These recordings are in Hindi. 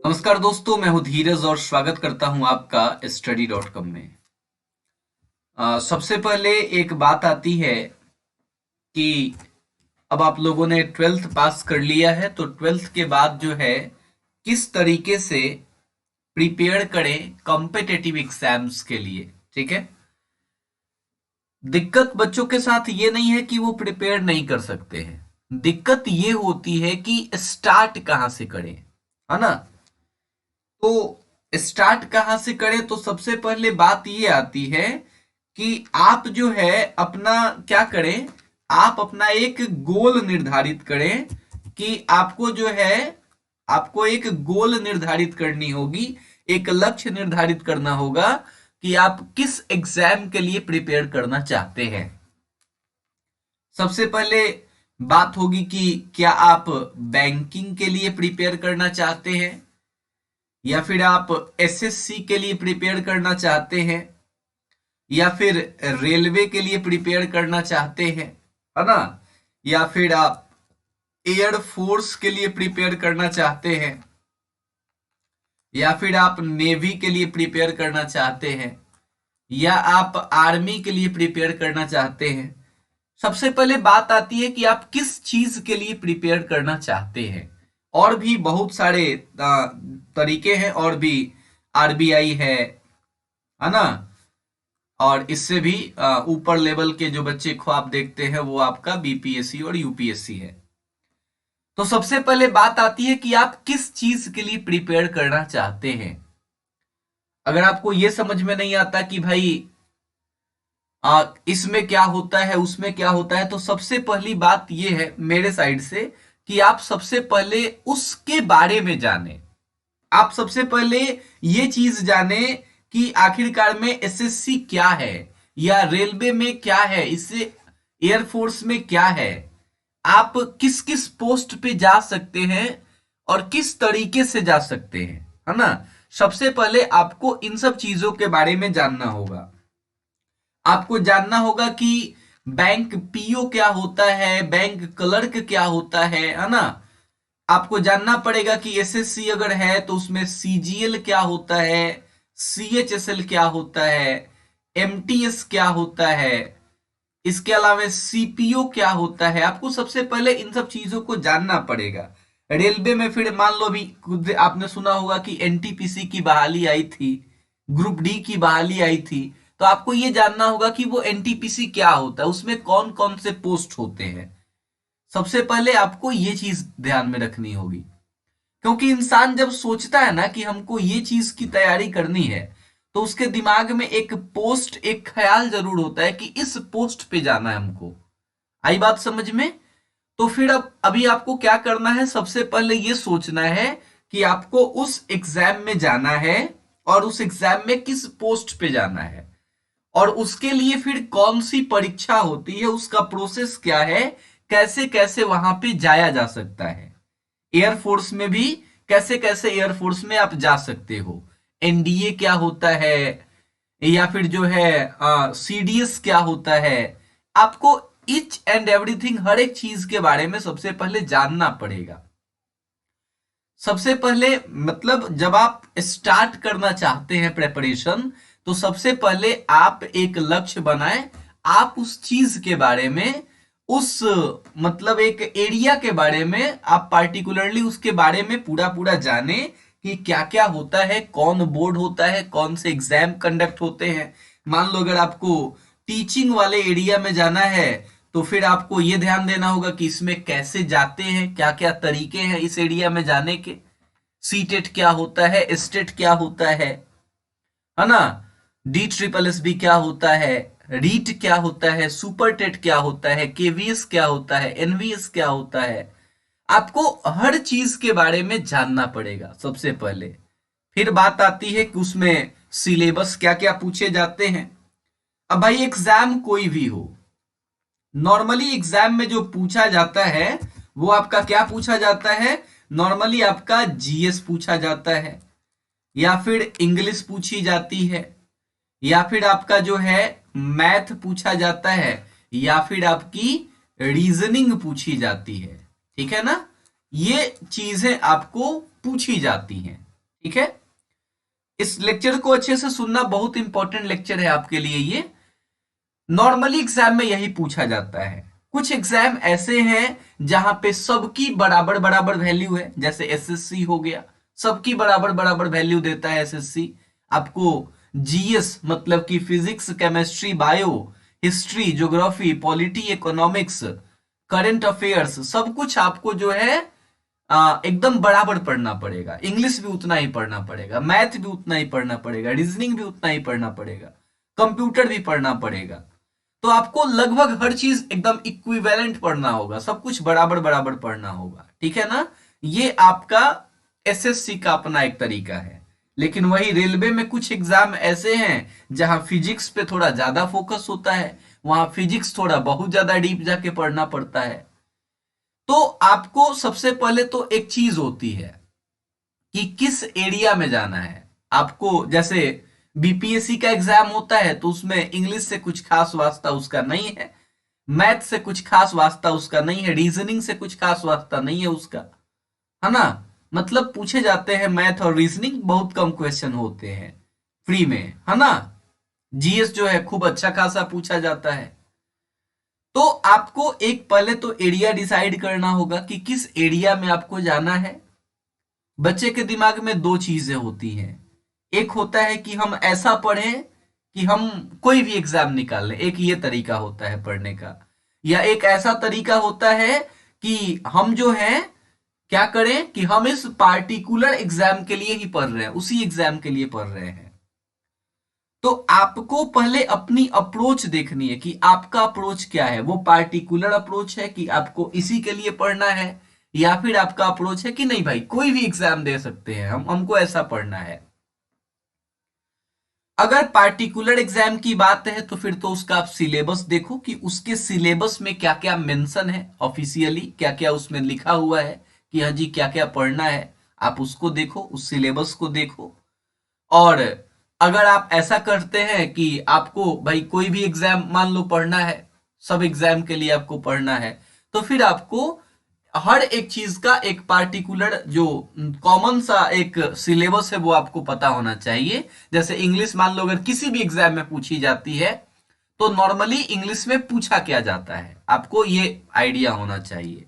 नमस्कार दोस्तों, मैं हूं धीरज और स्वागत करता हूं आपका study.com में। सबसे पहले एक बात आती है कि अब आप लोगों ने ट्वेल्थ पास कर लिया है, तो ट्वेल्थ के बाद जो है किस तरीके से प्रिपेयर करें कॉम्पिटिटिव एग्जाम्स के लिए। ठीक है, दिक्कत बच्चों के साथ ये नहीं है कि वो प्रिपेयर नहीं कर सकते हैं, दिक्कत ये होती है कि स्टार्ट कहाँ से करें, है ना। तो स्टार्ट कहाँ से करें, तो सबसे पहले बात ये आती है कि आप जो है अपना क्या करें, आप अपना एक गोल निर्धारित करें कि आपको जो है आपको एक गोल निर्धारित करनी होगी, एक लक्ष्य निर्धारित करना होगा कि आप किस एग्जाम के लिए प्रिपेयर करना चाहते हैं। सबसे पहले बात होगी कि क्या आप बैंकिंग के लिए प्रिपेयर करना चाहते हैं, या फिर आप एसएससी के लिए प्रिपेयर करना चाहते हैं, या फिर रेलवे के लिए प्रिपेयर करना चाहते हैं, है ना, या फिर आप एयर फोर्स के लिए प्रिपेयर करना चाहते हैं, या फिर आप नेवी के लिए प्रिपेयर करना चाहते हैं, या आप आर्मी के लिए प्रिपेयर करना चाहते हैं। सबसे पहले बात आती है कि आप किस चीज के लिए प्रिपेयर करना चाहते हैं। और भी बहुत सारे तरीके हैं, और भी आरबीआई है ना, और इससे भी ऊपर लेवल के जो बच्चे ख्वाब देखते हैं वो आपका बीपीएससी और यूपीएससी है। तो सबसे पहले बात आती है कि आप किस चीज के लिए प्रिपेयर करना चाहते हैं। अगर आपको यह समझ में नहीं आता कि भाई इसमें क्या होता है उसमें क्या होता है, तो सबसे पहली बात यह है मेरे साइड से कि आप सबसे पहले उसके बारे में जाने। आप सबसे पहले ये चीज जाने कि आखिरकार में एसएससी क्या है, या रेलवे में क्या है, इससे एयरफोर्स में क्या है, आप किस किस पोस्ट पे जा सकते हैं और किस तरीके से जा सकते हैं, है ना। सबसे पहले आपको इन सब चीजों के बारे में जानना होगा। आपको जानना होगा कि बैंक पीओ क्या होता है, बैंक क्लर्क क्या होता है ना। आपको जानना पड़ेगा कि एसएससी अगर है तो उसमें सीजीएल क्या होता है, सीएचएसएल क्या होता है, एमटीएस क्या होता है, इसके अलावा सीपीओ क्या होता है। आपको सबसे पहले इन सब चीजों को जानना पड़ेगा। रेलवे में फिर मान लो अभी खुद आपने सुना होगा कि एनटीपीसी की बहाली आई थी, ग्रुप डी की बहाली आई थी, तो आपको यह जानना होगा कि वो एनटीपीसी क्या होता है, उसमें कौन कौन से पोस्ट होते हैं। सबसे पहले आपको ये चीज ध्यान में रखनी होगी, क्योंकि इंसान जब सोचता है ना कि हमको ये चीज की तैयारी करनी है, तो उसके दिमाग में एक पोस्ट, एक ख्याल जरूर होता है कि इस पोस्ट पे जाना है हमको। आई बात समझ में। तो फिर अब अभी आपको क्या करना है, सबसे पहले ये सोचना है कि आपको उस एग्जाम में जाना है और उस एग्जाम में किस पोस्ट पे जाना है, और उसके लिए फिर कौन सी परीक्षा होती है, उसका प्रोसेस क्या है, कैसे कैसे वहां पे जाया जा सकता है। एयरफोर्स में भी कैसे कैसे एयरफोर्स में आप जा सकते हो, एनडीए क्या होता है, या फिर जो है सीडीएस क्या होता है। आपको ईच एंड एवरीथिंग, हर एक चीज के बारे में सबसे पहले जानना पड़ेगा। सबसे पहले मतलब जब आप स्टार्ट करना चाहते हैं प्रेपरेशन, तो सबसे पहले आप एक लक्ष्य बनाएं। आप उस चीज के बारे में, उस मतलब एक एरिया के बारे में आप पार्टिकुलरली उसके बारे में पूरा पूरा जाने कि क्या क्या होता है, कौन बोर्ड होता है, कौन से एग्जाम कंडक्ट होते हैं। मान लो अगर आपको टीचिंग वाले एरिया में जाना है, तो फिर आपको यह ध्यान देना होगा कि इसमें कैसे जाते हैं, क्या क्या तरीके हैं इस एरिया में जाने के। सीटेट क्या होता है, स्टेट क्या होता है ना, DSSS क्या होता है, रीट क्या होता है, सुपर टेट क्या होता है, केवीएस क्या होता है, एनवीएस क्या होता है। आपको हर चीज के बारे में जानना पड़ेगा सबसे पहले। फिर बात आती है कि उसमें सिलेबस क्या क्या पूछे जाते हैं। अब भाई एग्जाम कोई भी हो, नॉर्मली एग्जाम में जो पूछा जाता है वो आपका क्या पूछा जाता है, नॉर्मली आपका जीएस पूछा जाता है, या फिर इंग्लिश पूछी जाती है, या फिर आपका जो है मैथ पूछा जाता है, या फिर आपकी रीजनिंग पूछी जाती है। ठीक है ना, ये चीजें आपको पूछी जाती हैं। ठीक है, इस लेक्चर को अच्छे से सुनना, बहुत इंपॉर्टेंट लेक्चर है आपके लिए ये। नॉर्मली एग्जाम में यही पूछा जाता है। कुछ एग्जाम ऐसे हैं जहां पे सबकी बराबर बराबर वैल्यू है, जैसे एसएससी हो गया, सबकी बराबर बराबर वैल्यू देता है एसएससी। आपको जीएस मतलब कि physics, chemistry, bio, history, geography, polity, economics, current affairs, सब कुछ आपको जो है एकदम बराबर पढ़ना पड़ेगा। इंग्लिश भी उतना ही पढ़ना पड़ेगा, मैथ भी उतना ही पढ़ना पड़ेगा, रीजनिंग भी उतना ही पढ़ना पड़ेगा, कंप्यूटर भी पढ़ना पड़ेगा। तो आपको लगभग हर चीज एकदम इक्विवेलेंट पढ़ना होगा, सब कुछ बराबर बराबर पढ़ना होगा, ठीक है ना। ये आपका एसएससी का अपना एक तरीका है। लेकिन वही रेलवे में कुछ एग्जाम ऐसे हैं जहां फिजिक्स पे थोड़ा ज्यादा फोकस होता है, वहां फिजिक्स थोड़ा बहुत ज्यादा डीप जाके पढ़ना पड़ता है। तो आपको सबसे पहले तो एक चीज होती है कि किस एरिया में जाना है आपको। जैसे बीपीएससी का एग्जाम होता है तो उसमें इंग्लिश से कुछ खास वास्ता उसका नहीं है, मैथ से कुछ खास वास्ता उसका नहीं है, रीजनिंग से कुछ खास वास्ता नहीं है उसका, है ना। मतलब पूछे जाते हैं मैथ और रीजनिंग, बहुत कम क्वेश्चन होते हैं फ्री में, है ना। जीएस जो है खूब अच्छा खासा पूछा जाता है। तो आपको एक पहले तो एरिया डिसाइड करना होगा कि किस एरिया में आपको जाना है। बच्चे के दिमाग में दो चीजें होती हैं, एक होता है कि हम ऐसा पढ़ें कि हम कोई भी एग्जाम निकाल लें, एक ये तरीका होता है पढ़ने का। या एक ऐसा तरीका होता है कि हम जो है क्या करें कि हम इस पार्टिकुलर एग्जाम के लिए ही पढ़ रहे हैं, उसी एग्जाम के लिए पढ़ रहे हैं। तो आपको पहले अपनी अप्रोच देखनी है कि आपका अप्रोच क्या है। वो पार्टिकुलर अप्रोच है कि आपको इसी के लिए पढ़ना है, या फिर आपका अप्रोच है कि नहीं भाई कोई भी एग्जाम दे सकते हैं, हमको ऐसा पढ़ना है। अगर पार्टिकुलर एग्जाम की बात है तो फिर तो उसका आप सिलेबस देखो कि उसके सिलेबस में क्या क्या मेंशन है, ऑफिशियली क्या क्या उसमें लिखा हुआ है कि हाँ जी क्या क्या पढ़ना है। आप उसको देखो, उस सिलेबस को देखो। और अगर आप ऐसा करते हैं कि आपको भाई कोई भी एग्जाम मान लो पढ़ना है, सब एग्जाम के लिए आपको पढ़ना है, तो फिर आपको हर एक चीज का एक पार्टिकुलर जो कॉमन सा एक सिलेबस है वो आपको पता होना चाहिए। जैसे इंग्लिश मान लो अगर किसी भी एग्जाम में पूछी जाती है तो नॉर्मली इंग्लिश में पूछा क्या जाता है, आपको ये आइडिया होना चाहिए।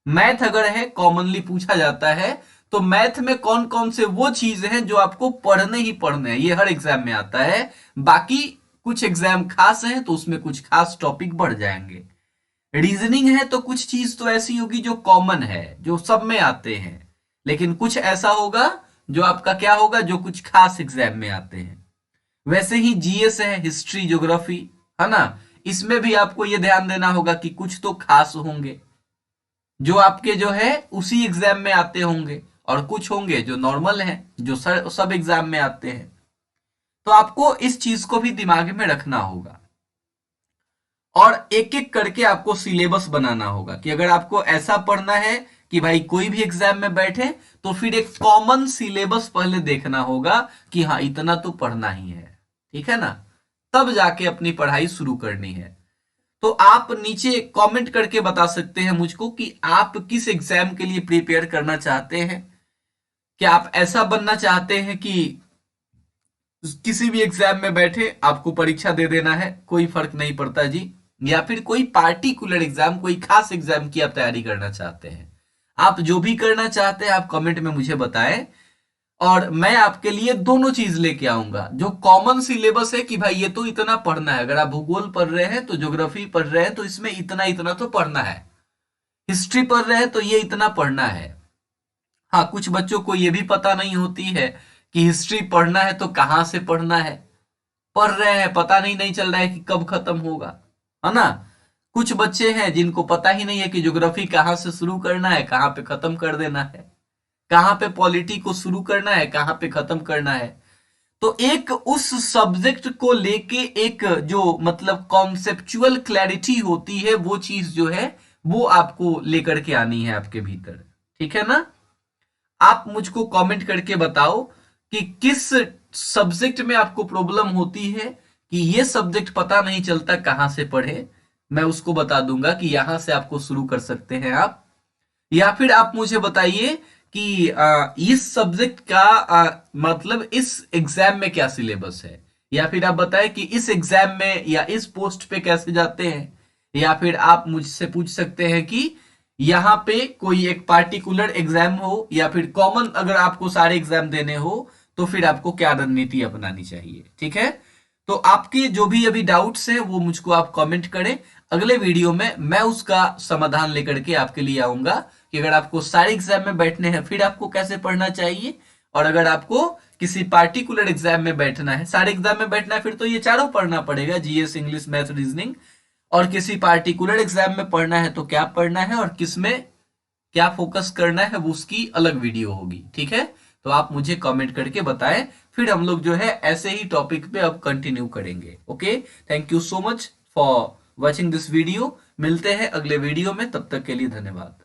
मैथ अगर है कॉमनली पूछा जाता है तो मैथ में कौन कौन से वो चीजें हैं जो आपको पढ़ने ही पढ़ने हैं, ये हर एग्जाम में आता है। बाकी कुछ एग्जाम खास हैं तो उसमें कुछ खास टॉपिक बढ़ जाएंगे। रीजनिंग है तो कुछ चीज तो ऐसी होगी जो कॉमन है, जो सब में आते हैं। लेकिन कुछ ऐसा होगा जो आपका क्या होगा, जो कुछ खास एग्जाम में आते हैं। वैसे ही जीएस है, हिस्ट्री, ज्योग्राफी, है ना। इसमें भी आपको यह ध्यान देना होगा कि कुछ तो खास होंगे जो आपके जो है उसी एग्जाम में आते होंगे, और कुछ होंगे जो नॉर्मल हैं जो सब एग्जाम में आते हैं। तो आपको इस चीज को भी दिमाग में रखना होगा और एक एक करके आपको सिलेबस बनाना होगा कि अगर आपको ऐसा पढ़ना है कि भाई कोई भी एग्जाम में बैठे तो फिर एक कॉमन सिलेबस पहले देखना होगा कि हाँ इतना तो पढ़ना ही है, ठीक है ना। तब जाके अपनी पढ़ाई शुरू करनी है। तो आप नीचे कमेंट करके बता सकते हैं मुझको कि आप किस एग्जाम के लिए प्रिपेयर करना चाहते हैं। क्या आप ऐसा बनना चाहते हैं कि किसी भी एग्जाम में बैठे आपको परीक्षा दे देना है, कोई फर्क नहीं पड़ता जी, या फिर कोई पार्टिकुलर एग्जाम, कोई खास एग्जाम की आप तैयारी करना चाहते हैं। आप जो भी करना चाहते हैं आप कमेंट में मुझे बताएं और मैं आपके लिए दोनों चीज लेके आऊंगा। जो कॉमन सिलेबस है कि भाई ये तो इतना पढ़ना है, अगर आप भूगोल पढ़ रहे हैं तो ज्योग्राफी पढ़ रहे हैं तो इसमें इतना इतना तो पढ़ना है, हिस्ट्री पढ़ रहे हैं तो ये इतना पढ़ना है। हाँ कुछ बच्चों को ये भी पता नहीं होती है कि हिस्ट्री पढ़ना है तो कहां से पढ़ना है, पढ़ रहे हैं पता नहीं चल रहा है कि कब खत्म होगा, है ना। कुछ बच्चे हैं जिनको पता ही नहीं है कि ज्योग्राफी कहां से शुरू करना है, कहां पे खत्म कर देना है, कहां पे पॉलिटी को शुरू करना है, कहां पे खत्म करना है। तो एक उस सब्जेक्ट को लेके एक जो मतलब कॉन्सेप्चुअल क्लैरिटी होती है वो चीज जो है वो आपको लेकर के आनी है आपके भीतर, ठीक है ना। आप मुझको कमेंट करके बताओ कि किस सब्जेक्ट में आपको प्रॉब्लम होती है कि ये सब्जेक्ट पता नहीं चलता कहां से पढ़े। मैं उसको बता दूंगा कि यहां से आपको शुरू कर सकते हैं आप। या फिर आप मुझे बताइए कि इस सब्जेक्ट का मतलब इस एग्जाम में क्या सिलेबस है, या फिर आप बताएं कि इस एग्जाम में या इस पोस्ट पे कैसे जाते हैं, या फिर आप मुझसे पूछ सकते हैं कि यहाँ पे कोई एक पार्टिकुलर एग्जाम हो, या फिर कॉमन अगर आपको सारे एग्जाम देने हो तो फिर आपको क्या रणनीति अपनानी चाहिए। ठीक है, तो आपके जो भी अभी डाउट्स हैं वो मुझको आप कमेंट करें, अगले वीडियो में मैं उसका समाधान लेकर के आपके लिए आऊंगा कि अगर आपको सारे एग्जाम में बैठने हैं फिर आपको कैसे पढ़ना चाहिए, और अगर आपको किसी पार्टिकुलर एग्जाम में बैठना है, सारे एग्जाम में बैठना है फिर तो ये चारों पढ़ना पड़ेगा, जीएस, इंग्लिश, मैथ, रीजनिंग, और किसी पार्टिकुलर एग्जाम में पढ़ना है तो क्या पढ़ना है और किसमें क्या फोकस करना है वो उसकी अलग वीडियो होगी। ठीक है, तो आप मुझे कमेंट करके बताएं, फिर हम लोग जो है ऐसे ही टॉपिक पे अब कंटिन्यू करेंगे। Okay, thank you so much for watching this video. मिलते हैं अगले वीडियो में, तब तक के लिए धन्यवाद।